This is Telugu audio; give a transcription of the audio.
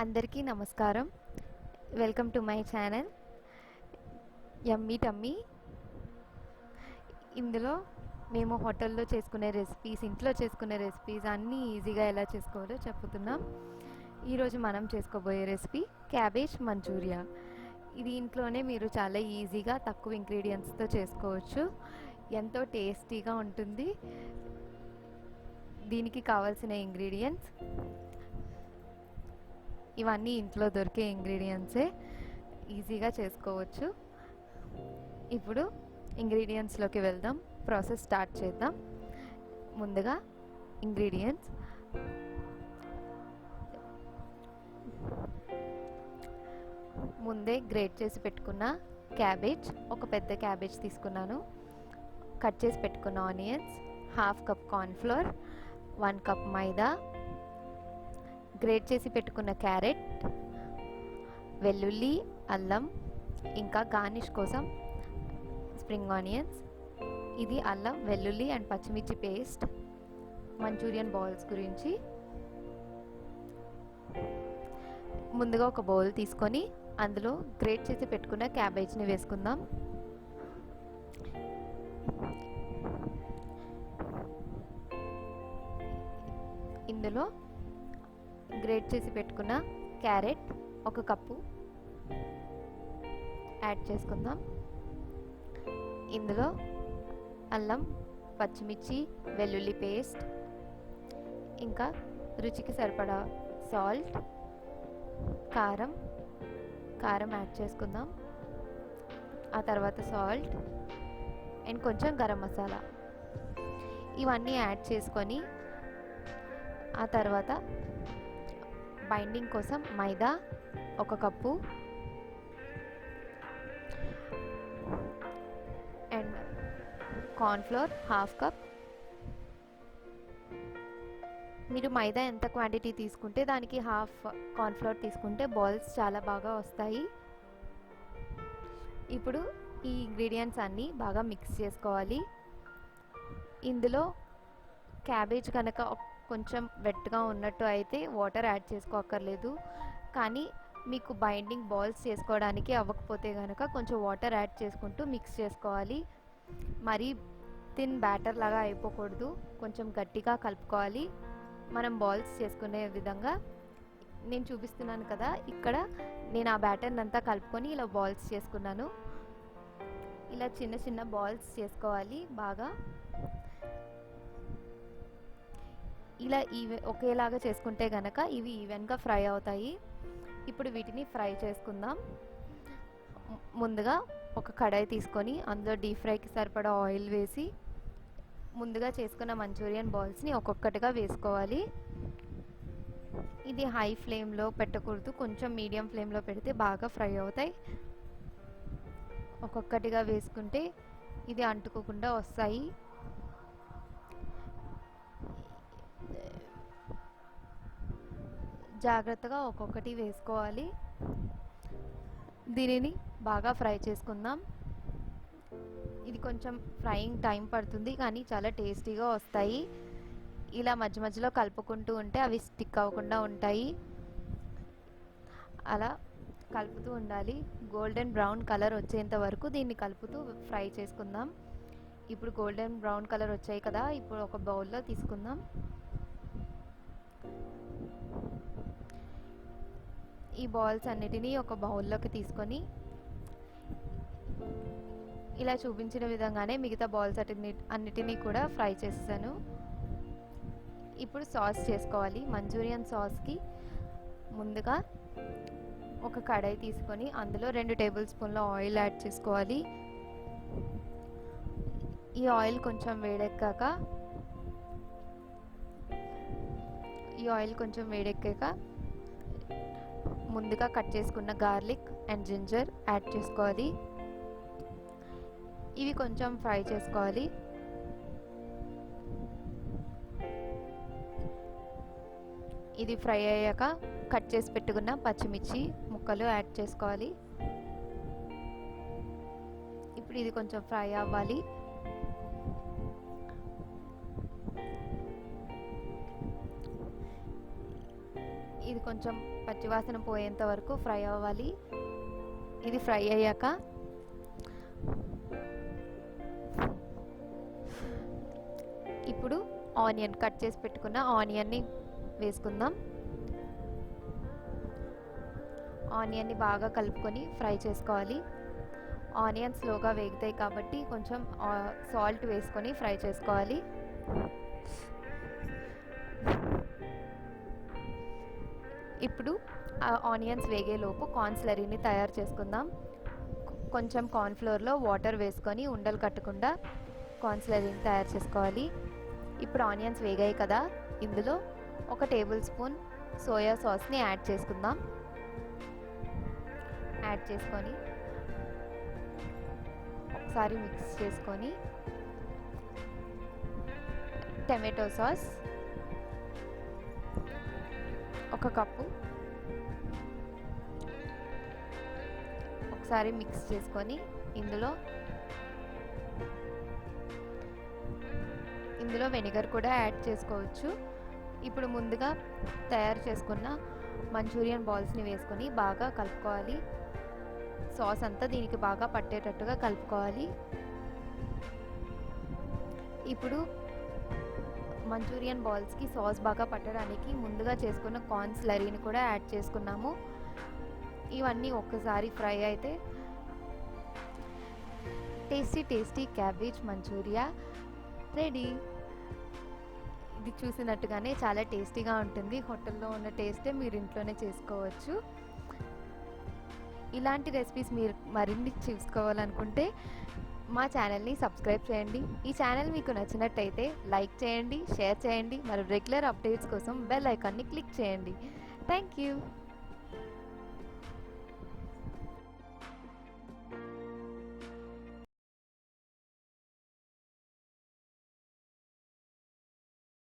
అందరికీ నమస్కారం. Welcome to my channel yummy tummy. ఇందులో మేము హోటల్లో చేసుకునే రెసిపీస్, ఇంట్లో చేసుకునే రెసిపీస్ అన్నీ ఈజీగా ఎలా చేసుకోవాలో చెప్పుతున్నాం. ఈరోజు మనం చేసుకోబోయే రెసిపీ క్యాబేజ్ మంచూరియా. ఇది ఇంట్లోనే మీరు చాలా ఈజీగా తక్కువ ఇంగ్రీడియంట్స్తో చేసుకోవచ్చు. ఎంతో టేస్టీగా ఉంటుంది. దీనికి కావాల్సిన ఇంగ్రీడియంట్స్ ఇవన్నీ ఇంట్లో దొరికే ఇంగ్రీడియంట్సే, ఈజీగా చేసుకోవచ్చు. ఇప్పుడు ఇంగ్రీడియంట్స్లోకి వెళ్దాం, ప్రాసెస్ స్టార్ట్ చేద్దాం. ముందుగా ఇంగ్రీడియంట్స్: ముందే గ్రేట్ చేసి పెట్టుకున్న క్యాబేజ్, ఒక పెద్ద క్యాబేజ్ తీసుకున్నాను. కట్ చేసి పెట్టుకున్న onions, half cup cornflour, 1 cup maida, grate చేసి పెట్టుకున్న క్యారెట్, వెల్లుల్లి, అల్లం, ఇంకా గార్నిష్ కోసం స్ప్రింగ్ ఆనియన్స్. ఇది అల్లం, వెల్లుల్లి అండ్ పచ్చిమిర్చి పేస్ట్ మంచూరియన్ బాల్స్ గురించి. ముందుగా ఒక బౌల్ తీసుకొని అందులో గ్రేట్ చేసి పెట్టుకున్న క్యాబేజ్ని వేసుకుందాం. ఇందులో గ్రేట్ చేసి పెట్టుకున్న క్యారెట్ 1 కప్పు యాడ్ చేసుకుందాం. ఇందులో అల్లం, పచ్చిమిర్చి, వెల్లుల్లి పేస్ట్, ఇంకా రుచికి సరిపడా సాల్ట్, కారం యాడ్ చేసుకుందాం. ఆ తర్వాత సాల్ట్ అండ్ కొంచెం గరం మసాలా, ఇవన్నీ యాడ్ చేసుకొని ఆ తర్వాత బైండింగ్ కోసం మైదా 1 cup and cornflour half cup. మీరు మైదా ఎంత క్వాంటిటీ తీసుకుంటే దానికి హాఫ్ కార్న్ఫ్లోర్ తీసుకుంటే బాల్స్ చాలా బాగా వస్తాయి. ఇప్పుడు ఈ ఇంగ్రీడియంట్స్ అన్నీ బాగా మిక్స్ చేసుకోవాలి. ఇందులో క్యాబేజ్ కనుక కొంచెం వెట్గా ఉన్నట్టు అయితే వాటర్ యాడ్ చేసుకోక్కర్లేదు. కానీ మీకు బైండింగ్ బాల్స్ చేసుకోవడానికి అవ్వకపోతే కనుక కొంచెం వాటర్ యాడ్ చేసుకుంటూ మిక్స్ చేసుకోవాలి. మరీ థిన్ బ్యాటర్ లాగా అయిపోకూడదు, కొంచెం గట్టిగా కలుపుకోవాలి. మనం బాల్స్ చేసుకునే విధంగా నేను చూపిస్తున్నాను కదా, ఇక్కడ నేను ఆ బ్యాటర్ని అంతా కలుపుకొని ఇలా బాల్స్ చేసుకున్నాను. ఇలా చిన్న చిన్న బాల్స్ చేసుకోవాలి. బాగా ఇలా ఒకేలాగా చేసుకుంటే కనుక ఇవి ఈవెన్గా ఫ్రై అవుతాయి. ఇప్పుడు వీటిని ఫ్రై చేసుకుందాం. ముందుగా ఒక కడాయి తీసుకొని అందులో డీప్ ఫ్రైకి సరిపడా ఆయిల్ వేసి ముందుగా చేసుకున్న మంచూరియన్ బాల్స్ని ఒక్కొక్కటిగా వేసుకోవాలి. ఇది హై ఫ్లేమ్లో పెట్టకూడదు, కొంచెం మీడియం ఫ్లేమ్లో పెడితే బాగా ఫ్రై అవుతాయి. ఒక్కొక్కటిగా వేసుకుంటే ఇది అంటుకోకుండా వస్తాయి. జాగ్రత్తగా ఒక్కొక్కటి వేసుకోవాలి. దీనిని బాగా ఫ్రై చేసుకుందాం. ఇది కొంచెం ఫ్రైయింగ్ టైం పడుతుంది కానీ చాలా టేస్టీగా వస్తాయి. ఇలా మధ్య మధ్యలో కలుపుకుంటూ ఉంటే అవి స్టిక్ అవ్వకుండా ఉంటాయి. అలా కలుపుతూ ఉండాలి. గోల్డెన్ బ్రౌన్ కలర్ వచ్చేంత వరకు దీన్ని కలుపుతూ ఫ్రై చేసుకుందాం. ఇప్పుడు గోల్డెన్ బ్రౌన్ కలర్ వచ్చాయి కదా, ఇప్పుడు ఒక బౌల్లో తీసుకుందాం. ఈ బాల్స్ అన్నిటినీ ఒక బౌల్లోకి తీసుకొని ఇలా చూపించిన విధంగానే మిగతా బాల్స్ అన్నిటినీ కూడా ఫ్రై చేస్తాను. ఇప్పుడు సాస్ చేసుకోవాలి. మంచూరియన్ సాస్కి ముందుగా ఒక కడాయి తీసుకొని అందులో 2 టేబుల్ స్పూన్ల ఆయిల్ యాడ్ చేసుకోవాలి. ఈ ఆయిల్ కొంచెం వేడెక్కాక ముందుగా కట్ చేసుకున్న గార్లిక్ అండ్ జింజర్ యాడ్ చేసుకోవాలి. ఇవి కొంచెం ఫ్రై చేసుకోవాలి. ఇది ఫ్రై అయ్యాక కట్ చేసి పెట్టుకున్న పచ్చిమిర్చి ముక్కలు యాడ్ చేసుకోవాలి. ఇప్పుడు ఇది కొంచెం ఫ్రై అవ్వాలి. ఇది కొంచెం పచ్చివాసన పోయేంత వరకు ఫ్రై అవ్వాలి. ఇది ఫ్రై అయ్యాక ఇప్పుడు ఆనియన్ కట్ చేసి పెట్టుకున్న ఆనియన్ని వేసుకుందాం. ఆనియన్ని బాగా కలుపుకొని ఫ్రై చేసుకోవాలి. ఆనియన్ స్లోగా వేగుతాయి కాబట్టి కొంచెం సాల్ట్ వేసుకొని ఫ్రై చేసుకోవాలి. ఇప్పుడు ఆనియన్స్ వేగేలోపు కార్న్ స్లరీని తయారు చేసుకుందాం. కొంచెం కార్న్ఫ్లోర్లో వాటర్ వేసుకొని ఉండలు కట్టకుండా కార్న్ స్లరీని తయారు చేసుకోవాలి. ఇప్పుడు ఆనియన్స్ వేగాయి కదా, ఇందులో 1 టేబుల్ స్పూన్ సోయా సాస్ని యాడ్ చేసుకుందాం. యాడ్ చేసుకొని ఒకసారి మిక్స్ చేసుకొని టమాటో సాస్ 1 కప్పు ఒకసారి మిక్స్ చేసుకొని ఇందులో వెనిగర్ కూడా యాడ్ చేసుకోవచ్చు. ఇప్పుడు ముందుగా తయారు చేసుకున్న మంచూరియన్ బాల్స్ని వేసుకొని బాగా కలుపుకోవాలి. సాస్ అంతా దీనికి బాగా పట్టేటట్టుగా కలుపుకోవాలి. ఇప్పుడు మంచూరియన్ బాల్స్కి సాస్ బాగా పట్టడానికి ముందుగా చేసుకున్న కార్న్ స్లరీని కూడా యాడ్ చేసుకున్నాము. ఇవన్నీ ఒక్కసారి ఫ్రై అయితే టేస్టీ క్యాబేజ్ మంచూరియా రెడీ. ఇది చూసినట్టుగానే చాలా టేస్టీగా ఉంటుంది. హోటల్లో ఉన్న టేస్టే మీరు ఇంట్లోనే చేసుకోవచ్చు. ఇలాంటి రెసిపీస్ మీరు మరిన్ని చూసుకోవాలనుకుంటే మా ఛానల్ని సబ్స్క్రైబ్ చేయండి. ఈ ఛానల్ మీకు నచ్చినట్టయితే లైక్ చేయండి, షేర్ చేయండి. మరి రెగ్యులర్ అప్డేట్స్ కోసం బెల్ ఐకాన్ని క్లిక్ చేయండి. Thank you.